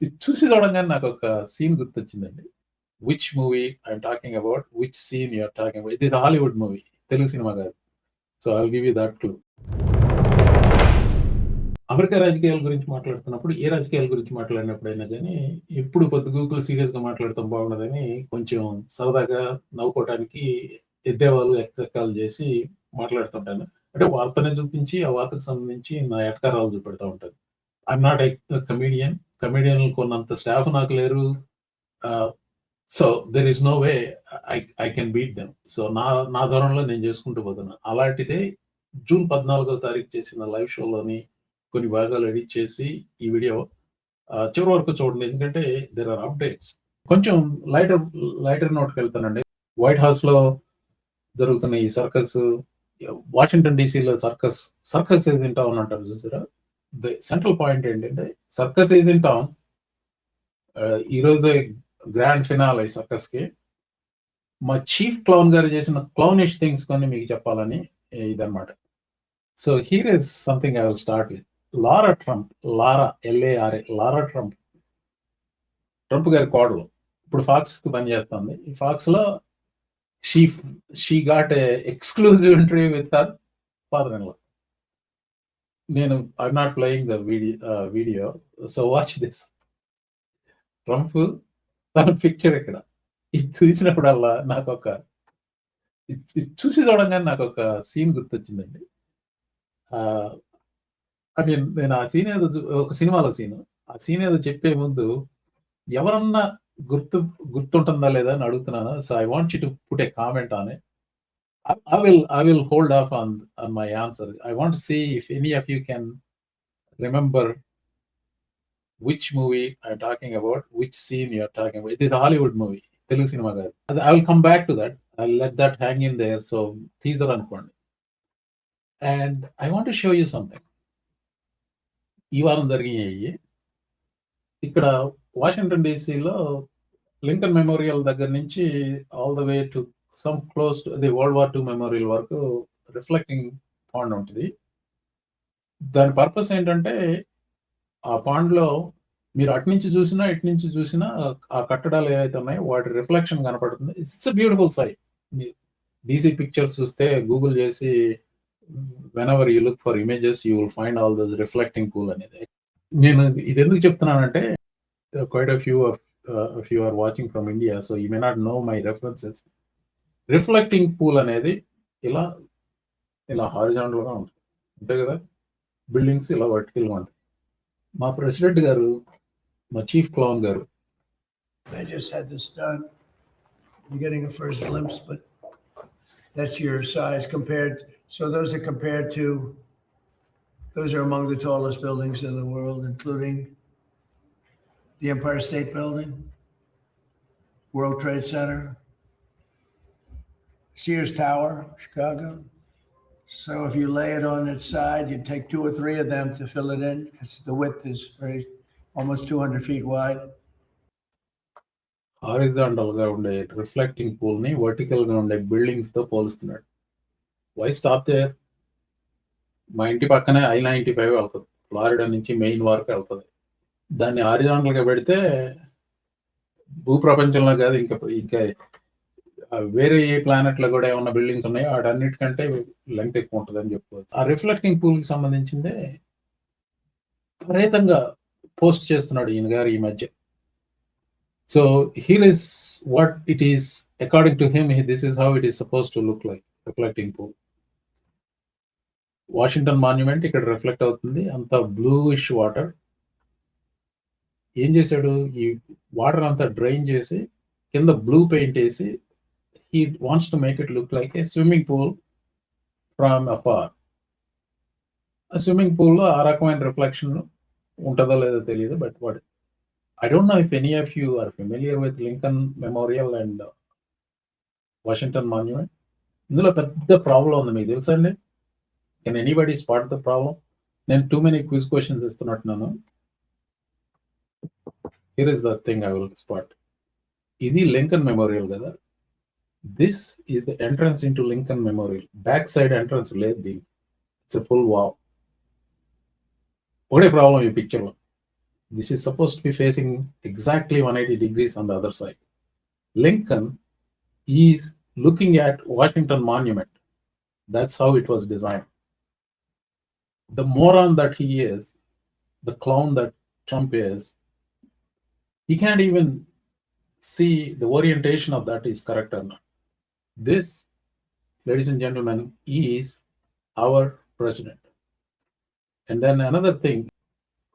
ఇది చూసి చూడంగానే నాకొక సీన్ గుర్తొచ్చిందండి. 'Which movie I'm talking about, which scene you are talking about' it is Hollywood movie. Telugu సినిమా కాదు. So, I will give you that clue. America రాజకీయాల గురించి మాట్లాడుతున్నప్పుడు, ఏ రాజకీయాల గురించి మాట్లాడినప్పుడైనా గానీ, ఎప్పుడు పొద్దుగూకులు సీరియస్‌గా మాట్లాడటం బాగుండదని కొంచెం సరదాగా నవ్వుకోవటానికి ఎద్దేవాలు, ఎకసెక్కాలు చేసి మాట్లాడుతుంటాను. అంటే వార్తని చూపించి, ఆ వార్తకు సంబంధించి నా ఎటకారాలు చూపెడతా ఉంటాను. I'm not a comedian. కమెడియన్‌లు కొన్నంత స్టాఫ్ నాకు లేరు. Ah, so, there is no way I can beat them. So, నా ధోరణిలో నేను చేసుకుంటూ పోతున్నా. అలాంటిదే జూన్ 14వ తారీఖు చేసిన లైవ్ షోలోని కొన్ని భాగాలు ఎడిట్ చేసి ఈ వీడియో చివరి వరకు చూడండి. ఎందుకంటే దేర్ ఆర్ అప్డేట్స్. కొంచెం లైటర్ నోట్‌కెళ్తానండి. వైట్ హౌస్‌లో జరుగుతున్న ఈ సర్కస్, వాషింగ్టన్ డీసీలో సర్కస్ ఈజ్ ఇన్ టౌన్ అంటారు చూసారా? ది సెంట్రల్ పాయింట్ ఏంటంటే సర్కస్ ఈజ్ ఇన్ టౌన్. ఈరోజే గ్రాండ్ ఫినాలే సర్కస్‌కి. మా చీఫ్ క్లౌన్ గారు చేసిన క్లౌనిష్ థింగ్స్ కొన్ని మీకు చెప్పాలని ఇదన్నమాట. So, here is something I will start with. Lara Trump, LARA, Lara Trump. Trump గారి కోడలు. ఇప్పుడు ఫాక్స్‌కి పనిచేస్తుంది. ఈ ఫాక్స్‌లో she got a exclusive interview with her father in law. I'm not playing the video. So, watch this. Trump తన picture ఇక్కడ. ఇది చూసినప్పుడల్లా ఇది చూసి చూడంగానే నాకొక సీన్ గుర్తొచ్చిందండి. ఐ మీన్ నేను ఆ సీన్ ఏదో ఒక సినిమాలో సీను. ఆ సీన్ ఏదో చెప్పే ముందు ఎవరన్నా గుర్తుంటుందా లేదా అని అడుగుతున్నాను. So, I want you to put a comment on it. I will hold off on my answer. I want to see if any of you can remember which movie I'm talking about, which scene you're talking about. It is a Hollywood movie. Telugu cinema కాదు. I will come back to that. I'll let that hang in there. So, teaser అనుకోండి. And I want to show you something. ఈ వారం జరిగినాయి. ఇక్కడ Washington డీసీలో Lincoln memorial దగ్గర నుంచి all the way to some close to the world war II memorial వరకు reflecting pond ఉంటుంది. దాని పర్పస్ ఏంటంటే ఆ పాండ్‌లో మీరు అటు నుంచి చూసినా, ఇటు నుంచి చూసినా ఆ కట్టడాలు ఏవైతే ఉన్నాయో వాటి రిఫ్లెక్షన్ కనపడుతుంది. It's a beautiful sight. DC pictures చూస్తే గూగుల్ చేసి whenever you look for images you will find all those reflecting pool అనేది. నేను ఇది ఎందుకు చెప్తున్నానంటే quite a few of you are watching from India, so you may not know my references. Reflecting pool అనేది ఇలా హారిజాంటల్‌గా ఉంటుంది. అంతే కదా! బిల్డింగ్స్ ఇలా వర్టికల్‌గా ఉంటాయి. మా ప్రెసిడెంట్ గారు, మా చీఫ్ క్లౌన్ గారు. I just had this done. You're getting a first glimpse, but that's your size compared. So those are among the tallest buildings in the world, including the Empire State Building, World Trade Center, Sears Tower, Chicago. So if you lay it on its side, you take 2 or 3 of them to fill it in, because the width is almost 200 feet wide. హారిజాంటల్‌గా ఉండే reflecting పూల్‌ని వర్టికల్‌గా ఉండే బిల్డింగ్స్‌తో పోలుస్తున్నాడు. Why stop there? మా ఇంటి పక్కనే I-95 వెళ్తది. ఫ్లారిడా నుంచి మెయిన్ వరకు వెళ్తది. దాన్ని హారిజాంటల్‌గా పెడితే భూప్రపంచంలో కాదు ఇంకా వేరే ఏ ప్లానెట్‌లో కూడా ఏమన్నా బిల్డింగ్స్ ఉన్నాయో వాటన్నిటికంటే లెంగ్త్ ఎక్కువ ఉంటదని చెప్పుకోవచ్చు. ఆ రిఫ్లెక్టింగ్ పూల్‌కి సంబంధించిందే విపరీతంగా పోస్ట్ చేస్తున్నాడు ఈయన గారు ఈ మధ్య. So here is what it is according to him. This is how it is supposed to look like, reflecting pool. Washington monument ఇక్కడ రిఫ్లెక్ట్ అవుతుంది. అంతా బ్లూయిష్ వాటర్. ఏం చేశాడు? ఈ వాటర్ అంతా డ్రైన్ చేసి కింద బ్లూ పెయింట్ వేసి he wants to make it look like a swimming pool from afar. ఆ స్విమ్మింగ్ పూల్లో ఆ రకమైన రిఫ్లెక్షన్ ఉంటుందో లేదో తెలియదు. But I don't know if any of you are familiar with Lincoln Memorial and Washington Monument. ఇందులో పెద్ద ప్రాబ్లం ఉంది, మీకు తెలుసా అండి? Can anybody spot the problem? నేను టూ మెనీ క్విజ్ క్వశ్చన్స్ ఇస్తున్నట్టున్నాను. Here is the thing I will spot. ఇది Lincoln Memorial కదా. This is the entrance in to Lincoln Memorial. Back side entrance లేదు దీనికి. It's a full wall. ఒకటే problem ఈ పిక్చర్లో. This is supposed to be facing exactly 180 degrees on the other side. Lincoln is looking at Washington Monument. That's how it was designed. The moron that he is, the clown that Trump is, he can't even see the orientation of that is correct or not. This, ladies and gentlemen, is our president. And then another thing,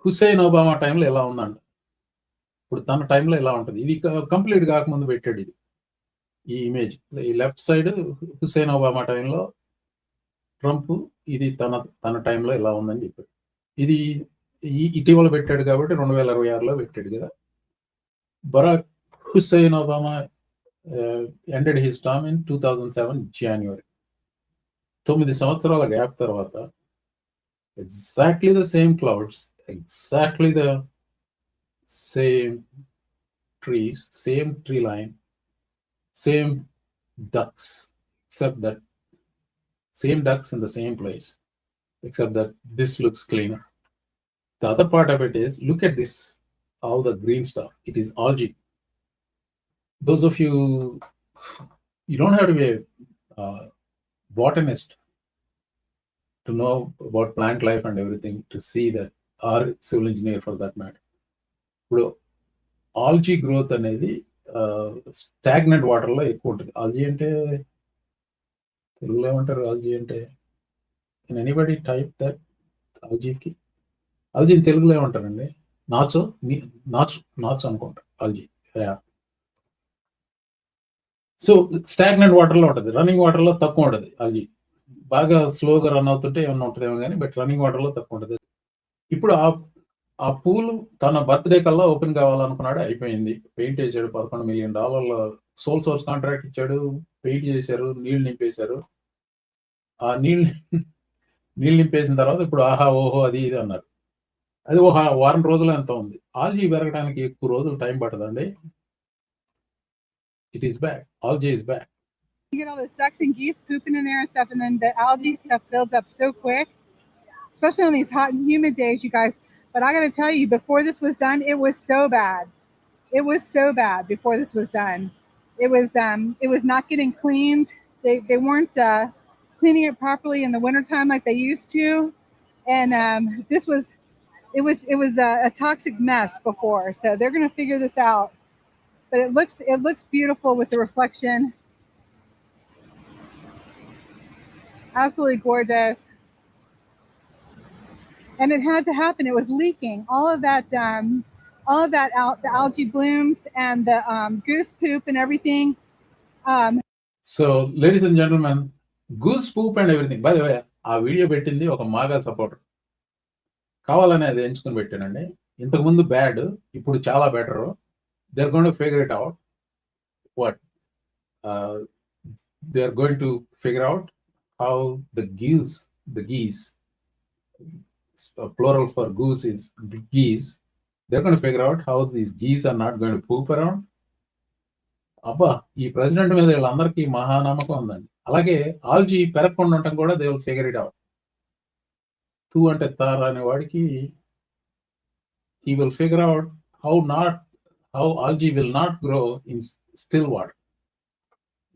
Hussain Obama టైంలో ఎలా ఉందండి, ఇప్పుడు తన టైంలో ఎలా ఉంటుంది, ఇది complete కాకముందు పెట్టాడు ఇది ఈ ఇమేజ్. ఈ లెఫ్ట్ సైడ్ హుస్సేన్ ఒబామా టైంలో ట్రంప్, ఇది తన టైంలో ఎలా ఉందని చెప్పాడు. ఇది ఇటీవల పెట్టాడు కాబట్టి 2026లో పెట్టాడు కదా. Barack Hussein Obama ended his term in 2007 January. 9 సంవత్సరాల గ్యాప్ తర్వాత exactly the same clouds, exactly the same trees, same tree line, same ducks, except that same ducks in the same place, except that this looks cleaner. The other part of it is, look at this, all the green stuff. It is algae. Those of you don't have to be a botanist to know about plant life and everything to see that, or civil engineer for that matter. ఇప్పుడు ఆల్జీ growth అనేది stagnant వాటర్లో ఎక్కువ ఉంటుంది. ఆల్జీ అంటే తెలుగులో ఏమంటారు? ఆల్జీ అంటే can anybody type that? ఆల్జీకి ఆల్జీని తెలుగులో ఏమంటారండి? నాచు అనుకుంటా ఆల్జీ. సో స్టాగ్నెంట్ వాటర్లో ఉంటుంది, రన్నింగ్ వాటర్లో తక్కువ ఉంటుంది ఆల్జీ. బాగా స్లోగా రన్ అవుతుంటే ఏమన్నా ఉంటుందేమో కానీ, బట్ రన్నింగ్ వాటర్లో తక్కువ ఉంటుంది. ఇప్పుడు ఆ పూలు తన బర్త్డే కల్లా ఓపెన్ కావాలనుకున్నాడు, అయిపోయింది. పెయింట్ చేశాడు, $11 million సోల్ సోర్స్ కాంట్రాక్ట్ ఇచ్చాడు, పెయింట్ చేశారు, నీళ్లు నింపేశారు. ఆ నీళ్ళు నింపేసిన తర్వాత ఇప్పుడు ఆహా ఓహో అది ఇది అన్నారు. అది ఒక వారం రోజులు ఎంత ఉంది. ఆల్జీ పెరగడానికి ఎక్కువ రోజులు టైం పట్టదండి. It is back. Algae is back. You get all those ducks and geese pooping in there and stuff, and then the algae stuff builds up so quick, especially on these hot and humid days, you guys. But I got to tell you, before this was done, it was so bad. It was so bad before this was done. It was not getting cleaned. They weren't cleaning it properly in the wintertime like they used to, and it was a toxic mess before. So they're going to figure this out. But it looks beautiful with the reflection. Absolutely gorgeous. And it had to happen. It was leaking. All of that the algae blooms and the goose poop and everything. So, ladies and gentlemen, goose poop and everything. By the way, ఆ video పెట్టింది ఒక మాగా supporter. కావాలనే అది ఎంచుకుని పెట్టానండి. ఇంతకుముందు bad, ఇప్పుడు చాలా better. They're going to figure it out. What? They're going to figure out how the geese, plural for goose is geese. They're going to figure out how these geese are not going to poop around. అబ్బా, ఈ president మీద వీళ్ళందరికీ మహానమ్మకం ఉందండి. అలాగే ఆల్జీ పెరగకుండా ఉండటం కూడా they will figure it out. తూ అంటే తార అనే వాడికి he will figure out how algae will not grow in still water.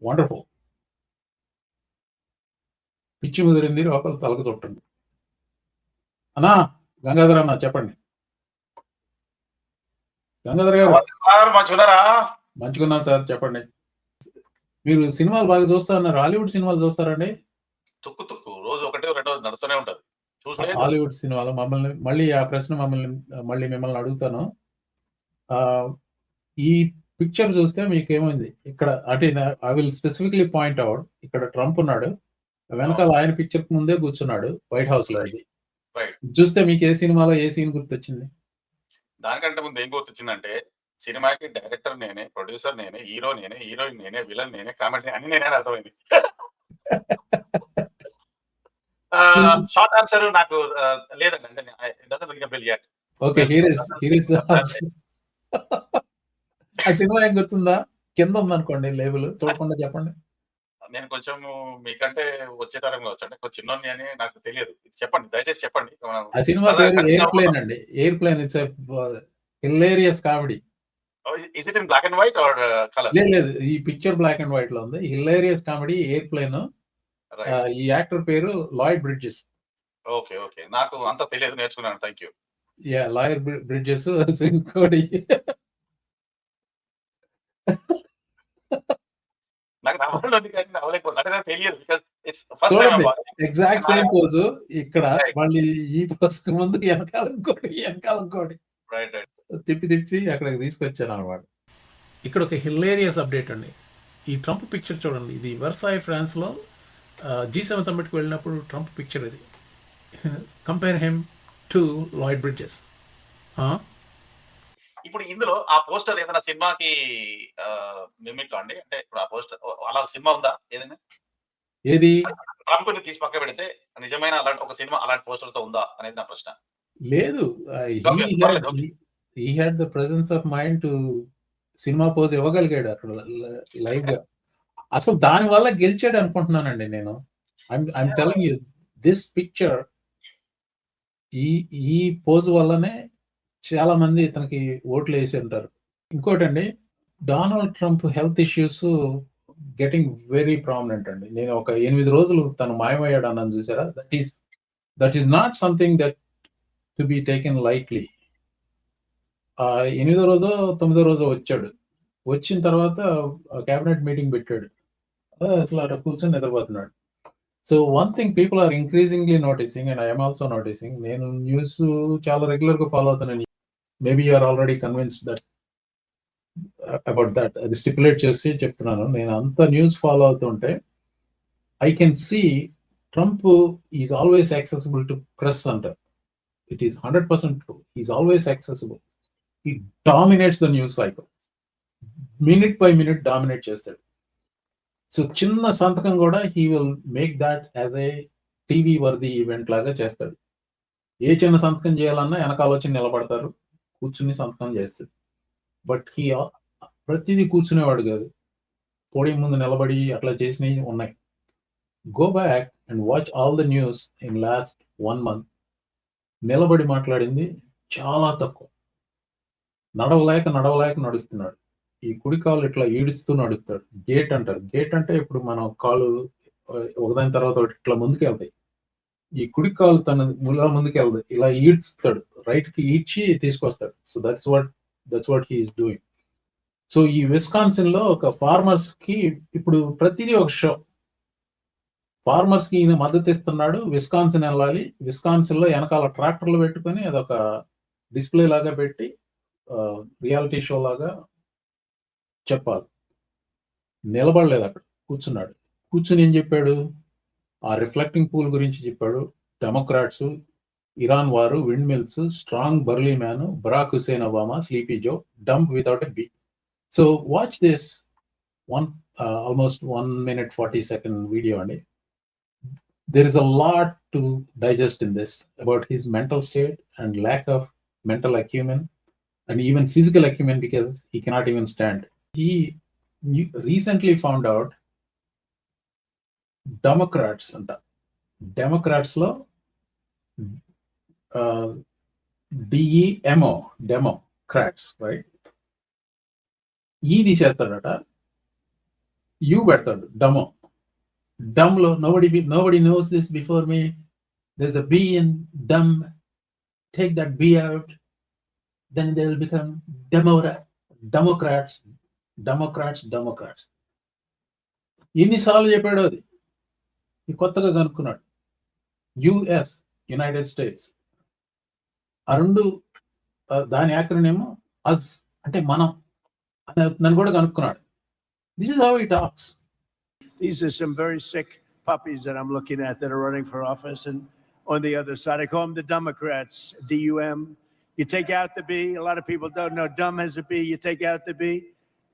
Wonderful. పిచ్చి ముదిరింది, లోపల తలకు చుట్టండి. అన్నా గంగాధర్ అన్న చెప్పండి. గంగాధర్ గారు మంచిగున్నాను సార్, చెప్పండి. మీరు సినిమాలు బాగా చూస్తారన్నారు. హాలీవుడ్ సినిమాలు చూస్తారండి? తుక్కు రోజు ఒకటి రెండో నడుస్తూనే ఉంటది. హాలీవుడ్ సినిమాలు మళ్ళీ ఆ ప్రశ్న మిమ్మల్ని అడుగుతాను. ఈ పిక్చర్ చూస్తే మీకేమైంది? ఇక్కడ అంటే I will specifically point out, ఇక్కడ ట్రంప్ ఉన్నాడు, వెనకాల ఆయన పిక్చర్ ముందే కూర్చున్నాడు వైట్ హౌస్ లో. అది చూస్తే మీకు ఏ సినిమాలో ఏ సీన్ గుర్తొచ్చింది? దానికంటే ముందు ఏం గుర్తొచ్చిందంటే, సినిమాకి డైరెక్టర్ నేనే, ప్రొడ్యూసర్ నేనే, హీరో నేనే, హీరోయిన్ నేనే, విలన్ నేనే, కామెడీ అన్ని నేనే, అర్థమైంది. షార్ట్ ఆన్సర్ నాకు లేదండి. అంటే ఓకే, ఆ సినిమా ఏం గుర్తుందా? కింద ఉందనుకోండి లేబుల్, చూడకుండా చెప్పండి. నేను కొంచెం మీకంటే వచ్చే తరం కావచ్చు. అంటే కొంచెం చిన్నోడిని అని నాకు తెలియదు. చెప్పండి. దయచేసి చెప్పండి. మనం ఆ సినిమా సరదాగా పేరు కంటిన్యూ ఎయిర్ ప్లేన్ అవ్వకుండా. అండి. Airplane. It's hilarious comedy. Is it in black and white or colour? లేదు లేదు. ఈ పిక్చర్ బ్లాక్ అండ్ వైట్ లో ఉంది. Hilarious comedy airplane. Right. ఈ యాక్టర్ పేరు లాయిడ్ బ్రిడ్జెస్. ఓకే. ఓకే. నాకు అంత తెలియదు. నేర్చుకున్నాను. Thank you. లాయర్ బ్రిడ్జెస్ ఇంకోటి నాకు నవ్వాలని కానీ నవ్వలేకపోతున్నా. అంటే నాకు తెలియదు. బికాజ్ ఇట్స్ ఫస్ట్ టైమ్ చూడండి. I watching. Exact same pose ఇక్కడ రైట్. మళ్ళీ ఈ పోస్కు ముందు వెనకాల ఇంకోటి రైట్. రైట్. తిప్పి అక్కడికి తీసుకొచ్చాను అనమాట. ఇక్కడ ఒక హిలేరియస్ అప్డేట్ అండి. ఈ ట్రంప్ పిక్చర్ చూడండి. ఇది వర్సాయ్ ఫ్రాన్స్ లో G7 సమ్మిట్కి వెళ్ళినప్పుడు ట్రంప్ పిక్చర్ ఇది. Compare him to Lloyd bridges. ఇప్పుడు ఇందులో ఆ పోస్టర్ ఏదైనా సినిమాకి మిమిక్ అండి? అంటే ఇప్పుడు ఆ పోస్టర్ అలా సినిమా ఉందా ఏదైనా? ఏది ట్రంప్‌ని తీసి పక్కన పెడితే నిజమైన అలాంటి ఒక సినిమా అలాంటి పోస్టర్‌తో ఉందా అనేది నా ప్రశ్న. లేదు. ఓకే. పర్లేదు. Okay. He had the presence of mind to cinema pose ఇవ్వగలిగాడు అక్కడ లైవ్ గా. అసలు దాని వల్ల గెలిచాడు అనుకుంటున్నానండి నేను. I'm telling you this picture ఈ పోజ్ వల్లనే చాలా మంది ఇతనికి ఓట్లు వేసి ఉంటారు. ఇంకోటండి, Donald Trump health issues getting very prominent అండి. నేను ఒక 8 రోజులు తను మాయమయ్యాడు అన్నాను చూసారా. That is not something that to be taken lightly. 8వ రోజో 9వ రోజో వచ్చాడు. వచ్చిన తర్వాత క్యాబినెట్ మీటింగ్ పెట్టాడు. అసలు అక్కడ కూర్చొని నిద్రపోతున్నాడు. So one thing people are increasingly noticing and I'm also noticing. నేను న్యూస్ చాలా రెగ్యులర్ గా ఫాలో అవుతున్నాను. Maybe you are already convinced that about that. అది స్టిపులేట్ చేసి చెప్తున్నాను. నేను అంత న్యూస్ ఫాలో అవుతుంటే I can see Trump is always accessible to press అంటారు. It is 100% true. Is always accessible. He dominates the news cycle. Minute by minute dominate చేస్తాడు. So చిన్న సంతకం కూడా he will make that as a TV worthy event లాగా చేస్తాడు. ఏ చిన్న సంతకం చేయాలన్నా వెనకాల వచ్చి నిలబడతారు, కూర్చుని సంతకం చేస్తాడు. బట్ ప్రతిదీ కూర్చునేవాడు కాదు. పోడియం ముందు నిలబడి అట్లా చేసినవి ఉన్నాయి. Go back and watch all the news in last 1 month. నిలబడి మాట్లాడింది చాలా తక్కువ. నడవలేక నడుస్తున్నాడు. ఈ కుడి కాలు ఇట్లా ఈడుస్తూ నడుస్తాడు. గేట్ అంటారు. గేట్ అంటే ఇప్పుడు మనం కాలు ఒకదాని తర్వాత ఒకటి ఇట్లా ముందుకు వెళ్తాయి. ఈ కుడి కాలు తన ముందుకు వెళ్తాయి. ఇలా ఈడ్స్తాడు. రైట్ కి ఈడ్చి తీసుకొస్తాడు. So that's what he is doing. So ఈ విస్కాన్సిన్ లో ఒక ఫార్మర్స్ కి ఇప్పుడు ప్రతిదీ ఒక షో. ఫార్మర్స్ కి ఈయన మద్దతు ఇస్తున్నాడు. విస్కాన్సిన్ వెళ్ళాలి. విస్కాన్సిన్ లో వెనకాల ట్రాక్టర్లు పెట్టుకొని అదొక డిస్ప్లే లాగా పెట్టి రియాలిటీ షో లాగా చెప్పాలి. నిలబడలేదు, అక్కడ కూర్చున్నాడు. కూర్చుని ఏం చెప్పాడు? ఆ రిఫ్లెక్టింగ్ పూల్ గురించి చెప్పాడు. డెమోక్రాట్స్, ఇరాన్ వారు, windmills, strong burly man, Barack Hussein Obama, sleepy Joe, dump without a B. So watch this almost 1 minute 40 second video అండి. There is a lot to digest in this about his mental state and lack of mental acumen and even physical acumen because he cannot even stand. He recently found out Democrats లో DEMO, Democrats, right? ఈ తీసేస్తాడట, you పెడతాడు డమో. డమ్ లో nobody knows this before me. There's a B in dumb. Take that B out. Then they will become Democrats. ఎన్నిసార్లు చెప్పాడు అది? కొత్తగా కనుక్కున్నాడు. US, United states. ఆ రెండు దాని యాక్రోనిమ్ అజ్ అంటే మనం నన్ను కూడా కనుక్కున్నాడు. This is how he talks. These are some very sick puppies that I'm looking at that are running for office. And on the other side, I call them the Democrats, DUM. You take out the B. A lot of people don't know dumb has a B. You take out the B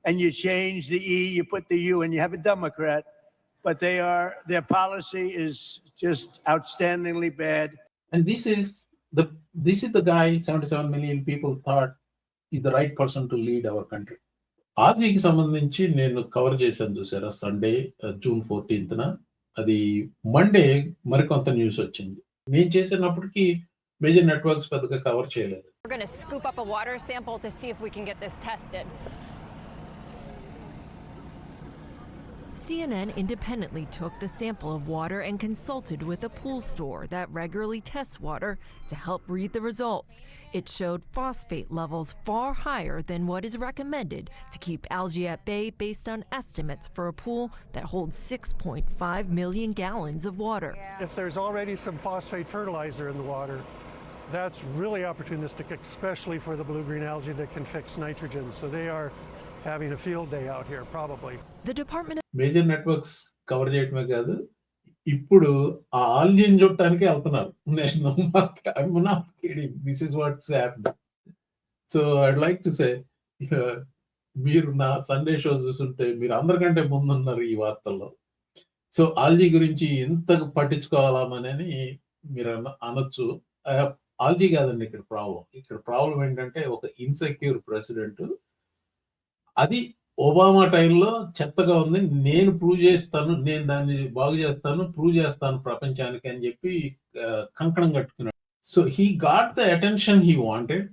and you change the E, you put the U, and you have a Democrat. But their policy is just outstandingly bad. And this is the guy 77 million people thought is the right person to lead our country. ఆర్జీకి సంబంధించి నేను cover చేశాను చూసారా Sunday June 14న. అది Monday మరికొంత news వచ్చింది. నేను చేసినప్పటికీ major networks పెద్దగా కవర్ చేయలేదు. We're going to scoop up a water sample to see if we can get this tested. CNN independently took the sample of water and consulted with a pool store that regularly tests water to help read the results. It showed phosphate levels far higher than what is recommended to keep algae at bay based on estimates for a pool that holds 6.5 million gallons of water. If there's already some phosphate fertilizer in the water, that's really opportunistic, especially for the blue-green algae that can fix nitrogen. So they are having a field day out here, probably. The Department major networks cover చేయటమే కాదు, ఇప్పుడు ఆ ఆల్జీని చూడటానికి వెళ్తున్నారు. I'm not kidding. This is what's happening. So I'd like to say, మీరు నా Sunday show చూస్తుంటే మీరు అందరికంటే ముందున్నారు ఈ వార్తల్లో. సో ఆల్జీ గురించి ఎంత పట్టించుకోవాలని మీరు అనొచ్చు. ఆల్జీ కాదండి ఇక్కడ ప్రాబ్లం. ఇక్కడ ప్రాబ్లం ఏంటంటే ఒక ఇన్సెక్యూర్ ప్రెసిడెంట్. అది ఒబామా టైంలో చెత్తగా ఉంది. నేను ప్రూవ్ చేస్తాను, నేను దాన్ని బాగు చేస్తాను, ప్రూవ్ చేస్తాను ప్రపంచానికి అని చెప్పి కంకణం కట్టుకున్నాడు. So he got the attention he wanted.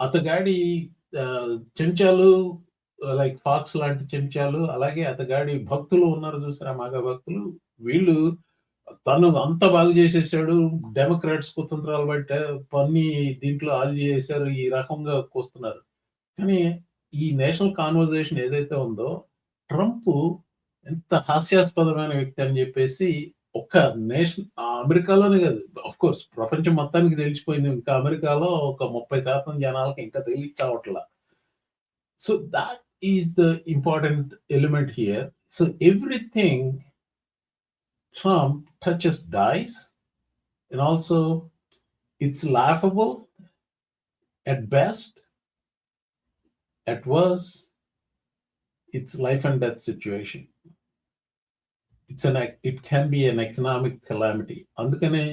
అతగాడి చెంచాలు లైక్ ఫాక్స్ లాంటి చెంచాలు, అలాగే అతగాడి భక్తులు ఉన్నారు చూసారా, మగ భక్తులు, వీళ్ళు తను అంత బాగు చేసేసాడు, డెమోక్రాట్స్ కుతంత్రాలు బట్ట పన్ని దీంట్లో ఆల్జీ చేశారు, ఈ రకంగా వస్తున్నారు. కానీ ఈ నేషనల్ కాన్వర్జేషన్ ఏదైతే ఉందో, ట్రంప్ ఎంత హాస్యాస్పదమైన వ్యక్తి అని చెప్పేసి ఒక్క అమెరికాలోనే కాదు, ఆఫ్ కోర్స్ ప్రపంచం మొత్తానికి తెలిసిపోయింది. ఇంకా అమెరికాలో ఒక 30% జనాలకి ఇంకా తెలియవట్లా. So that is the important element here. So everything Trump touches dies, and also it's laughable at best. At worst, it's life and death situation. It can be an economic calamity. అందుకనే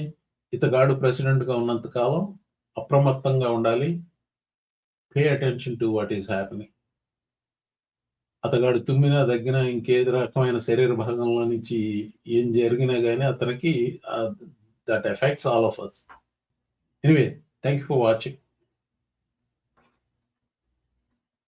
ఇతగాడు president గా ఉన్నంత కాలం అప్రమత్తంగా ఉండాలి. Pay attention to what is happening. అతగాడు తుమ్మినా దగ్గిన ఇంకేది రకమైన శరీర భాగంలో నుంచి ఏం జరిగినా కానీ అతనికి that effects all of us. Anyway, thank you for watching.